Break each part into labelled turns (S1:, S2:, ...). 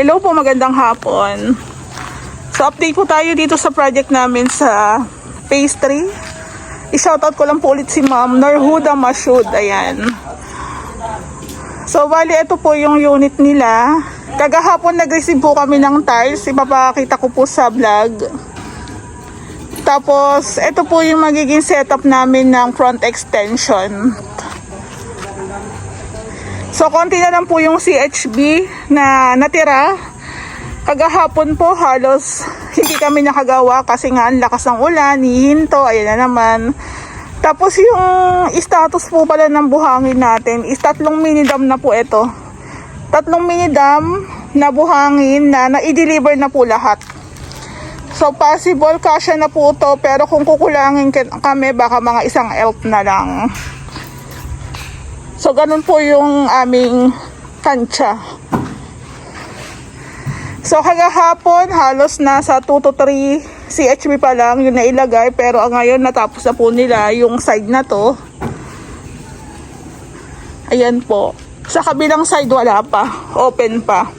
S1: Hello po, magandang hapon. So update po tayo dito sa project namin sa Phase 3. I-shoutout ko lang po ulit si Ma'am Narhuda Mashud. Ayan. So bali, ito po yung unit nila. Kagahapon nag-receive po kami ng tiles. Ipapakita ko po sa vlog. Tapos ito po yung magiging setup namin ng front extension. So, konti na lang po yung CHB na natira. Kagahapon po, halos hindi kami nakagawa kasi nga ang lakas ng ulan, hihinto, ayan na naman. Tapos yung status po pala ng buhangin natin is 3 mini dam na po ito. 3 mini dam na buhangin na i-deliver na po lahat. So, possible kasya na po ito, pero kung kukulangin kami, baka mga 1 elf na lang. So, ganun po yung aming tansya. So, kagahapon, halos nasa 2 to 3 CHP pa lang yung nailagay. Pero ngayon, natapos na po nila yung side na to. Ayan po. Sa kabilang side, wala pa. Open pa.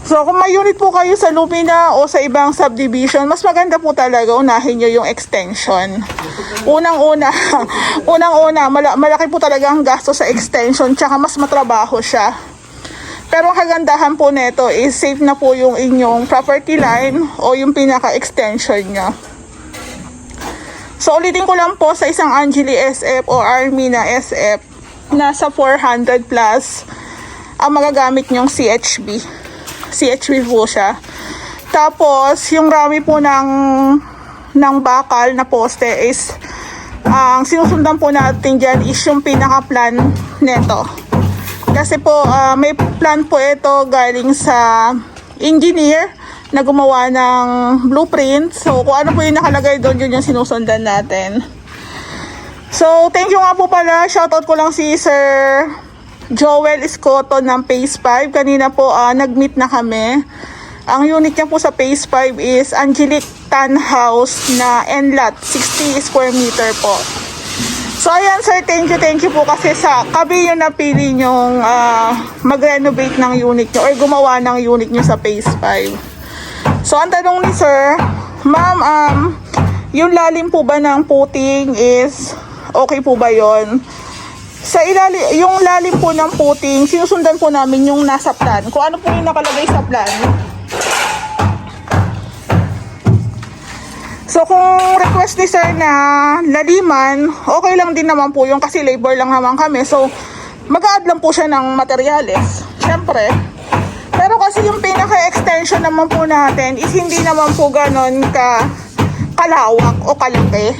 S1: So, kung may unit po kayo sa Lumina o sa ibang subdivision, mas maganda po talaga unahin nyo yung extension. Unang-una, malaki po talaga ang gasto sa extension, tsaka mas matrabaho siya. Pero ang kagandahan po nito is safe na po yung inyong property line o yung pinaka-extension nyo. So, ulitin ko lang po, sa isang Angeli SF o Armina SF, nasa 400 plus ang magagamit nyong CHB. CHB po siya. Tapos, yung rami po ng bakal na poste is ang sinusundan po natin dyan is yung pinaka-plan neto. Kasi po, may plan po ito galing sa engineer na gumawa ng blueprint. So, kung ano po yung nakalagay doon, yun yung sinusundan natin. So, thank you nga po pala. Shoutout ko lang si Sir Joel Escoto ng Phase 5. Kanina po nag-meet na kami. Ang unit niya po sa Phase 5 is Angelic Tan House na NLAT, 60 square meter po. So ayan sir, thank you po kasi sa kami yung napili nyong mag-renovate ng unit nyo or gumawa ng unit nyo sa Phase 5. So ang tanong ni sir, ma'am, yung lalim po ba ng puting is okay po ba yon? Sa ilalim, yung lalim po ng puting, sinusundan po namin yung nasa plan. Kung ano po yung nakalagay sa plan. So, kung request ni sir na laliman, okay lang din naman po yung kasi labor lang naman kami. So, mag-a-add lang po siya ng materyales. Siyempre. Pero kasi yung pinaka-extension naman po natin is hindi naman po ganon kalawak o kalaki.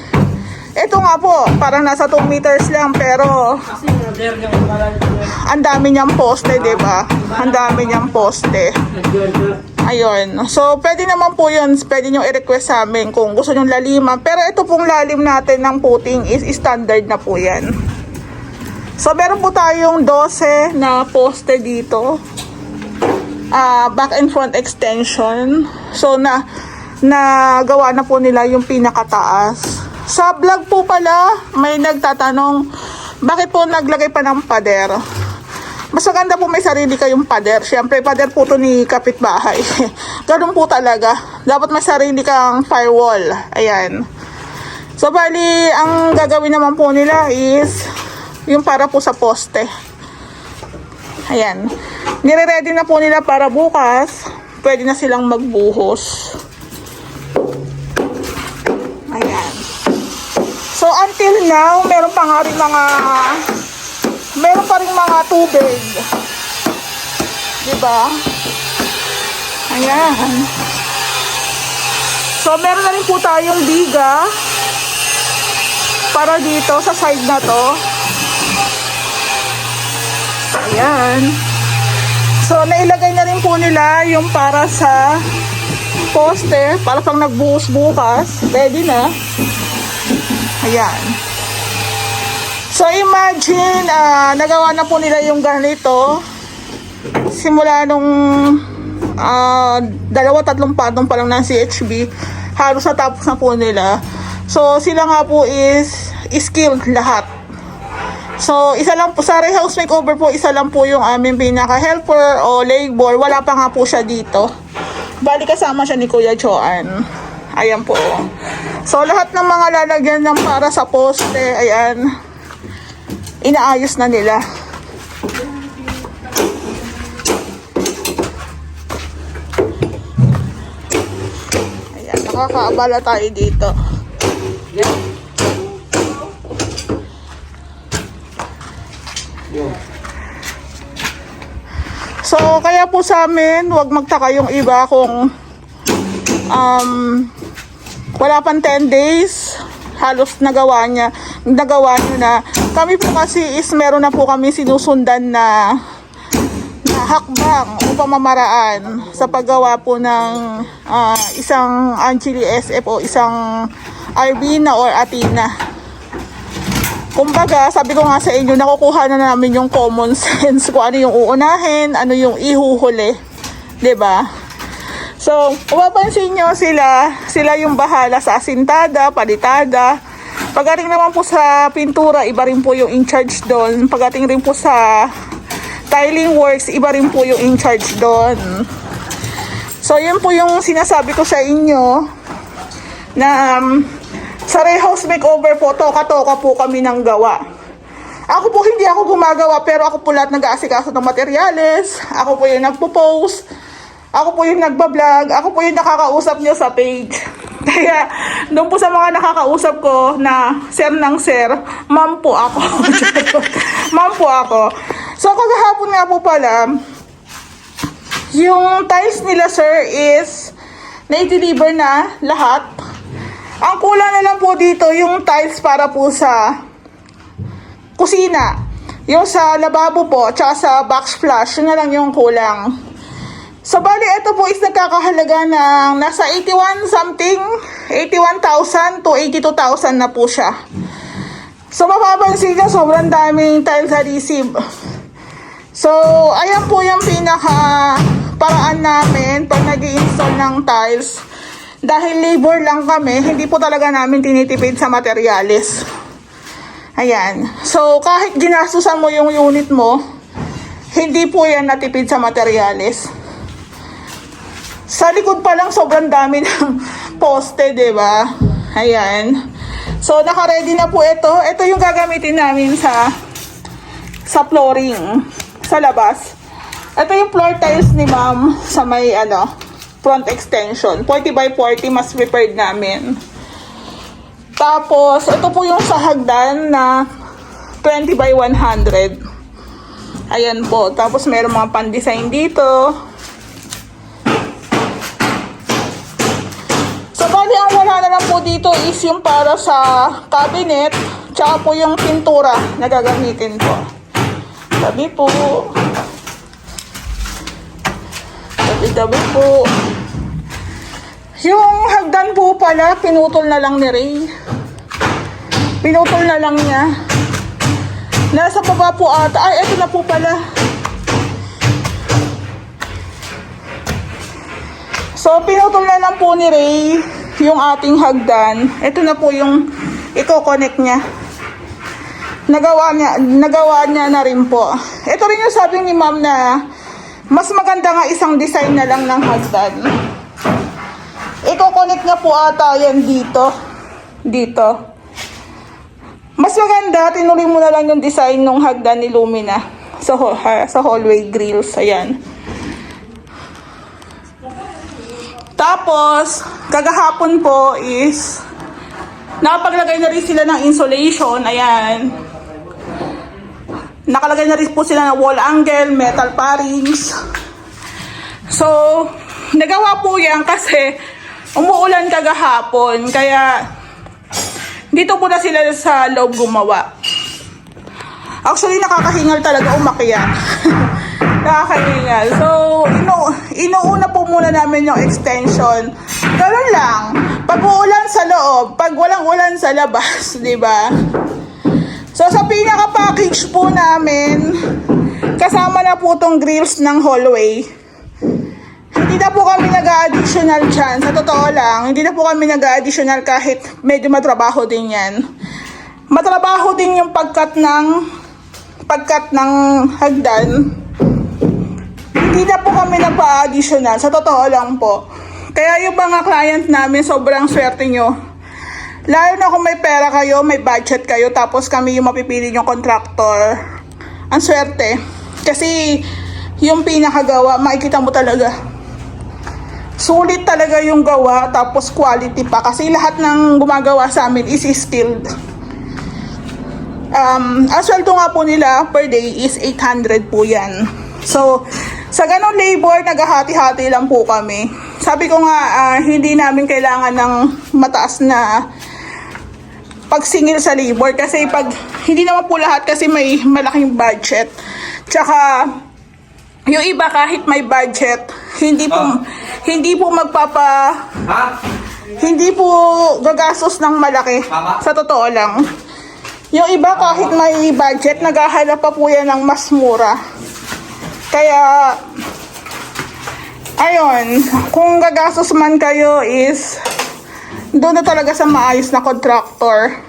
S1: Ito nga po, parang nasa 2 meters lang, pero ang dami niyang poste, diba? Ang dami niyang poste. Ayun. So, pwede naman po yun. Pwede nyo i-request sa amin kung gusto nyo laliman. Pero ito pong lalim natin ng puting is standard na po yan. So, meron po tayong 12 na poste dito. Back and front extension. So, nagawa na po nila yung pinakataas. Sa vlog po pala, may nagtatanong, bakit po naglagay pa ng pader? Mas maganda po may sarili kayong pader. Siyempre, pader po to ni kapitbahay. Ganun po talaga. Dapat may sarili kang firewall. Ayan. So, bali, ang gagawin naman po nila is yung para po sa poste. Ayan. Nire-ready na po nila para bukas. Pwede na silang magbuhos. Ayan. So, until now, meron pa rin mga tubig. Diba? Ayan. So, meron na rin po tayong biga para dito sa side na to. Ayan. So, nailagay na rin po nila yung para sa poste, para pang nagbuhos bukas. Ready na. Ayan. So, imagine, nagawa na po nila yung ganito. Simula nung 2-3 patong pa lang ng CHB, halos natapos na po nila. So, sila nga po is skilled lahat. So, isa lang po, sa house makeover po, isa lang po yung aming pinaka-helper o labor. Wala pa nga po siya dito. Bali, kasama siya ni Kuya Joan. Ayan po. So, lahat ng mga lalagyan ng para sa poste, ayan, inaayos na nila. Ayan, nakakaabala tayo dito. So, kaya po sa amin, huwag magtaka yung iba kung wala pang 10 days, halos nagawa niya na. Kami po kasi is meron na po kami sinusundan na hakbang o pamamaraan sa paggawa po ng isang Angeli SF o isang Arvina or Athena. Kumbaga, sabi ko nga sa inyo, nakukuha na namin yung common sense kung ano yung uunahin, ano yung ihuhuli. 'Di ba? So, mapapansin nyo sila yung bahala sa asintada, palitada. Pagdating naman po sa pintura, iba rin po yung in charge doon. Pagdating rin po sa tiling works, iba rin po yung in charge doon. So, yun po yung sinasabi ko sa inyo na sa house makeover po, toka-toka po kami ng gawa. Ako po hindi ako gumagawa, pero ako po lahat nag-aasikaso ng materyales. Ako po yung nagpo-post. Ako po yung nagbablog. Ako po yung nakakausap nyo sa page. Kaya, doon po sa mga nakakausap ko na sir ng sir, ma'am po ako. Ma'am po ako. So, kagahapon nga po pala, yung tiles nila sir is na-deliver na lahat. Ang kulang na lang po dito yung tiles para po sa kusina. Yung sa lababo po, tsaka sa backsplash, yun na lang yung kulang. So, bali, ito po is nagkakahalaga ng nasa 81,000 to 82,000 na po siya. So, mapapansin nyo, sobrang daming tiles adhesive. So, ayan po yung pinaka paraan namin pag nag-i-install ng tiles. Dahil labor lang kami, hindi po talaga namin tinitipid sa materyales. Ayan. So, kahit ginastusan mo yung unit mo, hindi po yan natipid sa materyales. Sa likod pa lang, sobrang dami ng poste, diba? Ayan. So, naka-ready na po ito. Ito yung gagamitin namin sa flooring, sa labas. Ito yung floor tiles ni ma'am sa may, front extension. 40 by 40, mas prepared namin. Tapos, ito po yung sa hagdan na 20 by 100. Ayan po. Tapos, meron mga pan-design dito. So, bali, ang wala na lang po dito is yung para sa cabinet, tsaka po yung pintura na gagamitin po. Tabi po. Tabi-tabi po. Yung hagdan po pala, pinutol na lang ni Ray. Pinutol na lang niya. Nasa baba po ata. Ay, eto na po pala. So, pinutol na lang po ni Ray yung ating hagdan. Ito na po yung i-connect niya. Nagawa niya na rin po. Ito rin yung sabi ni ma'am na mas maganda nga isang design na lang ng hagdan. Iko-connect nga po ata yan dito. Dito. Mas maganda, tinuloy mo na lang yung design ng hagdan ni Lumina sa hallway grills. Ayan. Tapos, kagahapon po is nakapaglagay na rin sila ng insulation. Ayan. Nakalagay na rin po sila ng wall angle, metal parings. So, nagawa po yan kasi umuulan kagahapon, kaya dito po na sila sa loob gumawa. Actually, nakakahingal talaga umakyat. Nakakahingal. So, inuuna po muna namin yung extension. Ganun lang. Pag uulan sa loob, pag walang ulan sa labas, di ba? So, sa pinaka-package po namin, kasama na po tong grills ng hallway. Hindi na po kami nag-a-additional dyan. Sa totoo lang, hindi na po kami nag-a-additional kahit medyo matrabaho din yan. Matrabaho din yung pagkat ng pagkat ng hagdan, hindi na po kami nagpa-additional. Sa totoo lang po. Kaya yung mga client namin, sobrang swerte nyo. Lalo na kung may pera kayo, may budget kayo, tapos kami yung mapipili yung contractor. Ang swerte. Kasi yung pinakagawa, makikita mo talaga. Sulit talaga yung gawa, tapos quality pa. Kasi lahat ng gumagawa sa amin is skilled. Ang sweldo nga po nila per day is 800 po yan. So, sa ganong labor, naghahati-hati lang po kami. Sabi ko nga, hindi namin kailangan ng mataas na pagsingil sa labor. Kasi pag, hindi naman po lahat kasi may malaking budget. Tsaka, yung iba kahit may budget, hindi po hindi po gagastos ng malaki. Sa totoo lang. Yung iba kahit may budget, naghahanap pa po yan ng mas mura. Kaya, ayun, kung gagastos man kayo is, doon na talaga sa maayos na contractor.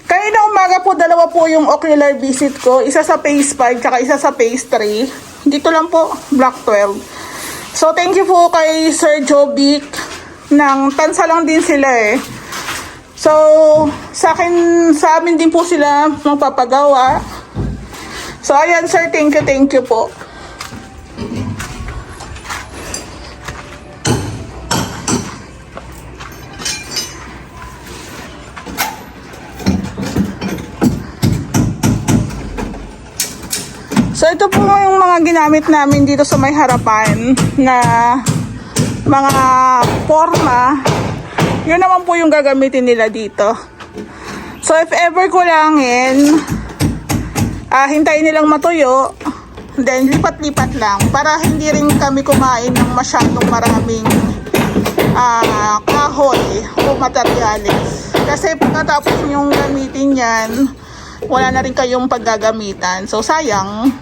S1: Kanina umaga po, dalawa po yung ocular visit ko. Isa sa phase 5, tsaka isa sa phase 3. Dito lang po, Block 12. So, thank you po kay Sir Jovic. Tansa lang din sila eh. So, sa amin din po sila magpapagawa. So, ayan sir, thank you po. So, ito po yung mga ginamit namin dito sa may harapan na mga forma. Yun naman po yung gagamitin nila dito. So, if ever kulangin, hintayin nilang matuyo, then lipat-lipat lang para hindi rin kami kumain ng masyadong maraming kahoy o materyales. Kasi pagkatapos yung gamitin yan, wala na rin kayong paggagamitan. So, sayang.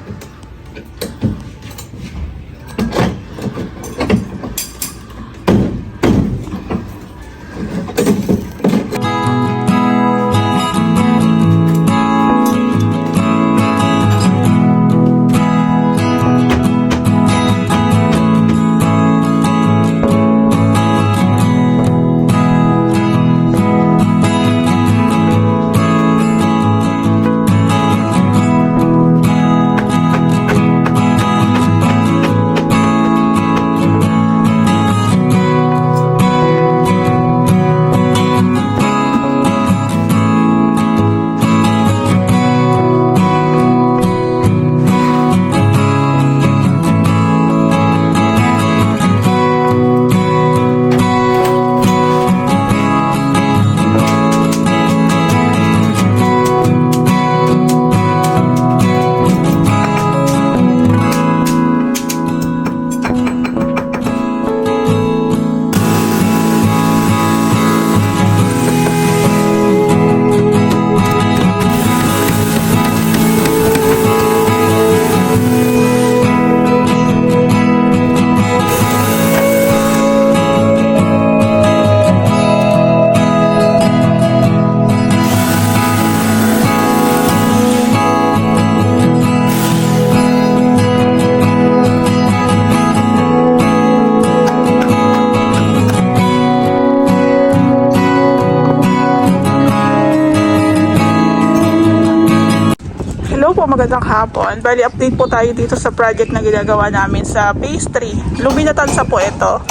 S1: Hello po, magandang hapon. Bali, update po tayo dito sa project na ginagawa namin sa Phase 3. Luminatansa po ito.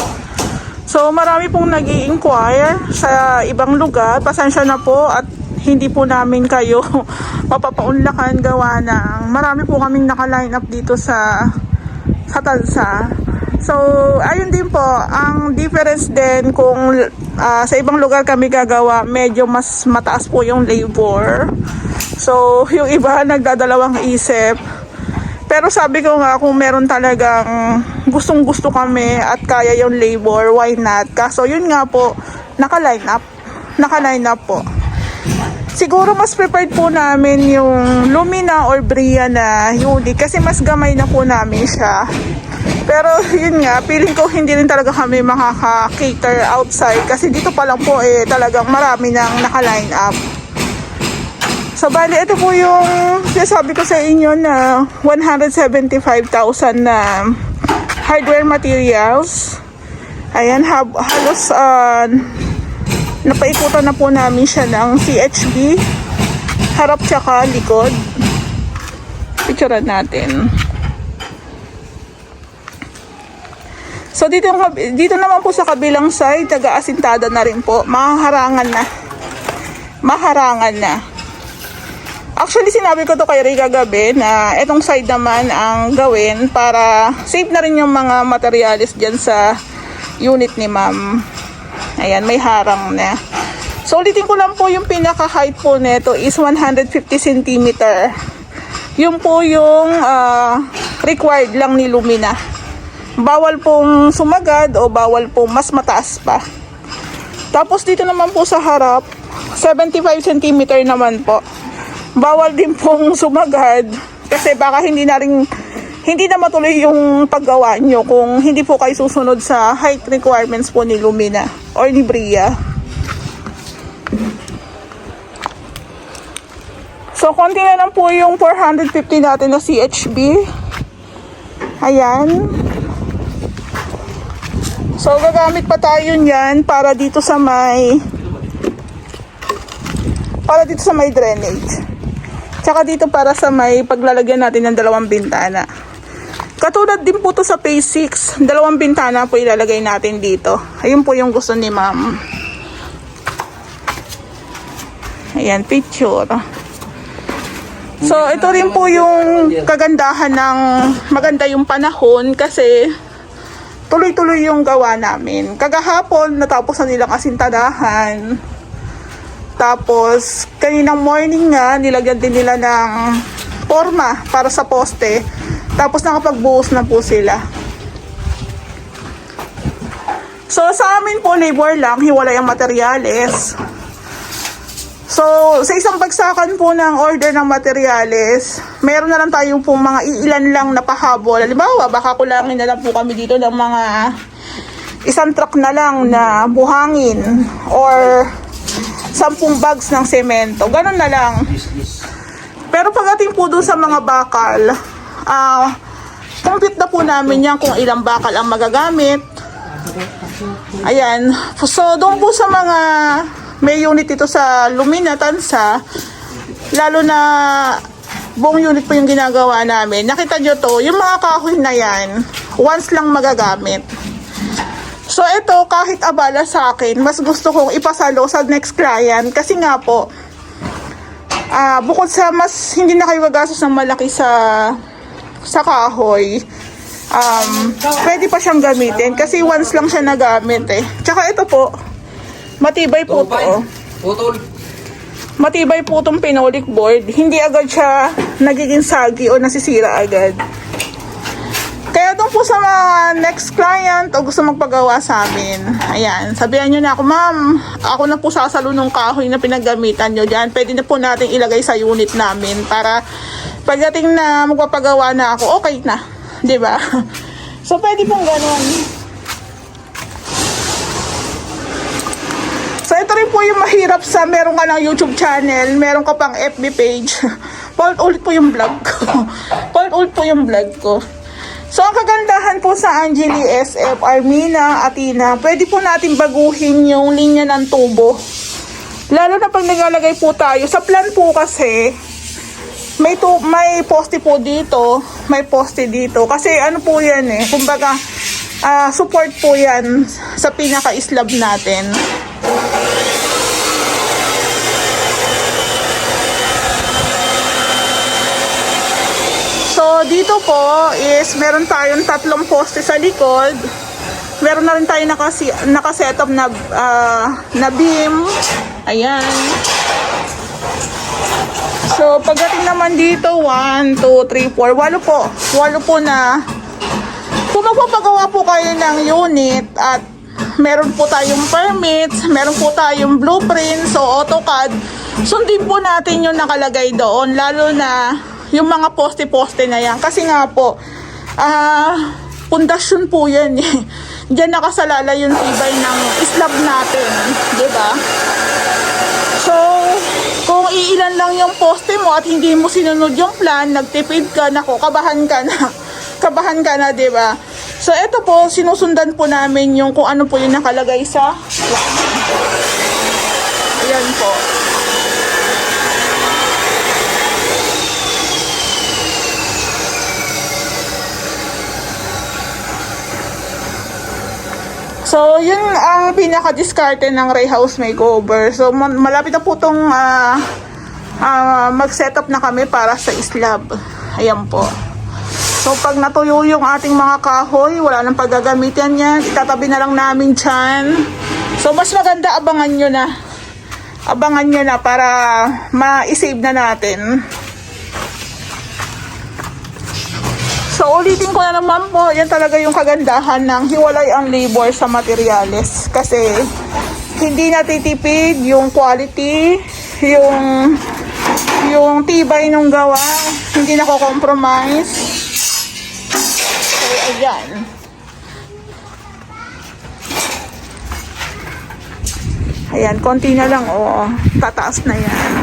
S1: So, marami pong nag-i-inquire sa ibang lugar. Pasensya na po at hindi po namin kayo mapapaunlakan gawa ng marami po kaming naka-line up dito sa Tansa. So, ayun din po, ang difference din kung sa ibang lugar kami gagawa, medyo mas mataas po yung labor. So, yung iba nagdadalawang isip. Pero sabi ko nga, kung meron talagang gustong-gusto kami at kaya yung labor, why not? Kaso yun nga po, naka-line up po. Siguro mas prepared po namin yung Lumina or Bria na unit kasi mas gamay na po namin siya. Pero yun nga, feeling ko hindi rin talaga kami makaka-cater outside kasi dito pa lang po talagang marami nang naka-line up. So, bali, ito po yung sabi ko sa inyo na 175,000 na hardware materials. Ayan, halos napaikutan na po namin siya ng CHB. Harap tsaka likod. Picturean natin. So, dito naman po sa kabilang side, taga-asintada na rin po. Maharangan na. Actually, sinabi ko to kay Ray kagabi na etong side naman ang gawin para safe na rin yung mga materialis dyan sa unit ni ma'am. Ayan, may harang na. So, ulitin ko lang po yung pinaka-height po nito is 150 cm. Yun po yung required lang ni Lumina. Bawal pong sumagad o bawal pong mas mataas pa. Tapos dito naman po sa harap, 75 cm naman po. Bawal din pong sumagad kasi baka hindi na matuloy yung paggawa nyo kung hindi po kayo susunod sa height requirements po ni Lumina or ni Bria. So, konti na lang po yung 450 natin na CHB. Ayan. So, gagamit pa tayo niyan para dito sa may drainage. Tsaka dito para sa may paglalagyan natin ng dalawang bintana. Katulad din po to sa phase 6. Dalawang bintana po ilalagay natin dito. Ayun po yung gusto ni ma'am. Ayan, picture. So, ito rin po yung kagandahan ng maganda yung panahon kasi tuloy-tuloy yung gawa namin. Kagahapon, natapos na nilang asintadahan. Tapos, kaninang morning nga, nilagyan din nila ng forma para sa poste. Tapos, nakapagbuhos na po sila. So, sa amin po, labor lang, hiwalay ang materyales. So, sa isang bagsakan po ng order ng materyales, meron na lang tayong po mga iilan lang na pahabol. Halimbawa, baka kulangin na lang po kami dito ng mga isang truck na lang na buhangin or 10 bags ng semento. Ganun na lang. Pero pagdating po dun sa mga bakal, compute na po namin yan kung ilang bakal ang magagamit. Ayan. So, doon po sa mga may unit ito sa Lumina, Tansa, lalo na buong unit po yung ginagawa namin. Nakita nyo to, yung mga kahoy na yan, once lang magagamit. So, ito, kahit abala sa akin, mas gusto kong ipasalo sa next client. Kasi nga po, bukod sa mas hindi na kayo gagastos ng malaki sa kahoy, pwede pa siyang gamitin. Kasi once lang siya nagamit eh. Tsaka ito po, matibay po to. Matibay po itong pinolik board. Hindi agad siya nagiging sagi o nasisira agad. Kaya doon po sa mga next client o gusto magpagawa sa amin, ayan, sabihan nyo na ako, ma'am, ako na po sasalo ng kahoy na pinaggamitan nyo dyan. Pwede na po natin ilagay sa unit namin para pagdating na magpapagawa na ako, okay na. Diba? So, pwede pong ganun. So, ito rin po yung mahirap sa meron ka ng YouTube channel, meron ka pang FB page. Paulit po yung vlog ko. So, ang kagandahan po sa Angeli SF, Armina, Athena, pwede po natin baguhin yung linya ng tubo. Lalo na pag naglalagay po tayo. Sa plan po kasi, may poste po dito, may poste dito. Kasi ano po yan eh, kumbaga, support po yan sa pinaka-slab natin. So, dito po is meron tayong 3 poste sa likod. Meron na rin tayong nakasetup na beam. Ayan. So, pagdating naman dito, 1, 2, 3, 4, 8 po. 8 po na. Kung magpapagawa po kayo ng unit at meron po tayong permits, meron po tayong blueprints o AutoCAD, sundin po natin yung nakalagay doon. Lalo na yung mga poste-poste na yan. Kasi nga po, pundasyon po yan eh. Diyan nakasalala yung tibay ng slab natin. Diba? So, kung iilan ilan lang yung poste mo at hindi mo sinunod yung plan, nagtipid ka, nako, kabahan ka na. Kabahan ka na, di ba? So, ito po, sinusundan po namin yung kung ano po yung nakalagay sa plan. Ayan po. So, yun ang pinaka-diskarte ng Ray House Makeover. So, malapit na po itong mag-setup na kami para sa slab. Ayan po. So, pag natuyo yung ating mga kahoy, wala nang paggagamitan yan. Itatabi na lang namin dyan. So, mas maganda abangan nyo na. Abangan nyo na para ma-save na natin. So, ulitin ko na naman po, yan talaga yung kagandahan ng hiwalay ang labor sa materyales. Kasi, hindi natitipid yung quality, yung tibay ng gawa, hindi nako-compromise. So, ayan. Ayan, konti na lang, oh. Tataas na yan.